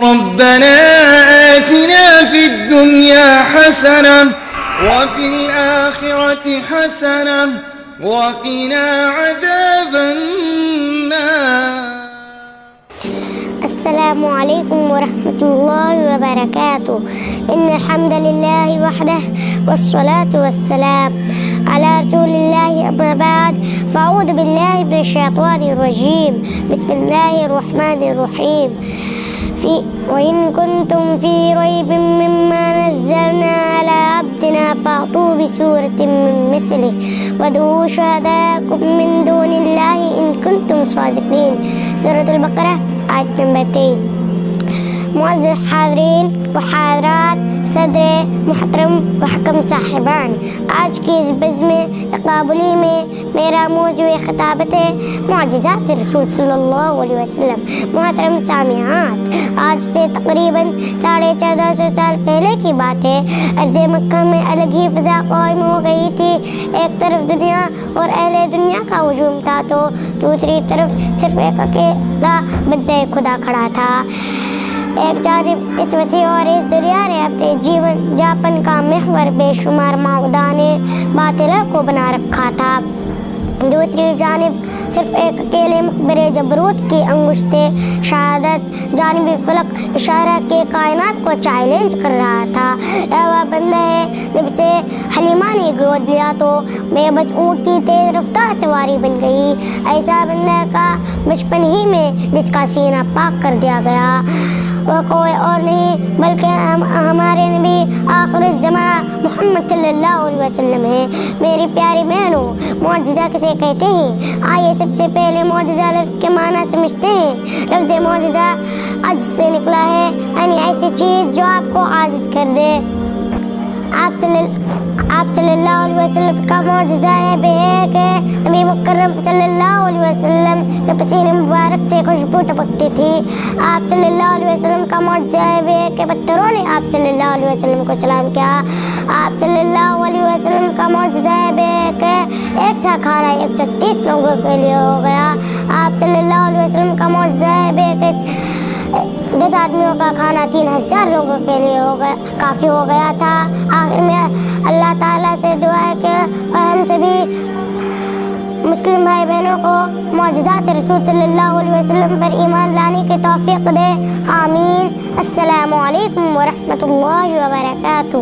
ربنا آتنا في الدنيا حسنة وفي الآخرة حسنة وقنا عذاب النار. السلام عليكم ورحمة الله وبركاته. إن الحمد لله وحده والصلاة والسلام على رسول الله، أما بعد، فأعوذ بالله من الشيطان الرجيم. بسم الله الرحمن الرحيم. وإن كنتم في ريب مما نزلنا على عبدنا فأتوا بسورة من مثله وادعوا شهداءكم من دون الله إن كنتم صادقين. سورة البقرة آیت نمبر 23. معزز حاضرین و حاضرات، صدر محترم و حکم صاحبان، آج کی اس بزم تقابلی میں میرا موضوع خطابت ہے معجزات رسول صلی اللہ علیہ وسلم۔ محترم سامعات، آج سے تقریباً 1450 سال پہلے کی بات ہے۔ ارض مکہ میں الگ ہی فضا قائم ہو گئی تھی۔ ایک طرف دنیا اور اہل دنیا کا ہجوم تھا تو دوسری طرف صرف ایک اکیلا بندہ خدا کھڑا تھا۔ ایک جانب اس وسیع اور اس دریا نے اپنے جیون جاپن کا محور بے شمار معبودان باطلہ کو بنا رکھا تھا، دوسری جانب صرف ایک اکیلے مخبر جبروت کی انگشت شہادت جانب فلک اشارہ کے کائنات کو چیلنج کر رہا تھا۔ وہ بندہ ہے جب سے حلیمہ نے گود لیا تو بے بس اونٹ کی تیز رفتار سواری بن گئی۔ ایسا بندہ کا بچپن ہی میں جس کا سینہ پاک کر دیا گیا، وہ کوئی اور نہیں بلکہ ہمارے نبی آخر الزمان محمد صلی اللہ علیہ وسلم ہے۔ میری پیاری بہنوں، معجزہ کسے کہتے ہیں؟ آئیے سب سے پہلے معجزہ لفظ کے معنی سمجھتے ہیں۔ لفظ معجزہ عجز سے نکلا ہے، یعنی ایسی چیز جو آپ کو عاجز کر دے۔ آپ صلی اللہ علیہ وسلم کا معجزہ ہے بے کہ نبی مکرم صلی اللہ علیہ وسلم کے پسینے مبارک سے خوشبو ٹپکتی تھی۔ آپ صلی اللہ علیہ وسلم کا معجزہ ہے بے کہ پتھروں نے آپ صلی اللہ علیہ وسلم کو سلام کیا۔ آپ صلی اللہ علیہ وسلم کا معجزہ ہے بے کہ ایک سا کھانا 130 لوگوں کے لیے ہو گیا۔ آپ صلی اللہ علیہ وسلم کا معجزہ ہے بے کہ 10 آدمیوں کا کھانا 3000 لوگوں کے لیے کافی ہو گیا تھا۔ آخر میں اللہ تعالیٰ سے دعا ہے کہ ہم سبھی مسلم بھائی بہنوں کو معجزات رسول صلی اللہ علیہ وسلم پر ایمان لانے کی توفیق دے، آمین۔ السلام علیکم ورحمۃ اللہ وبرکاتہ۔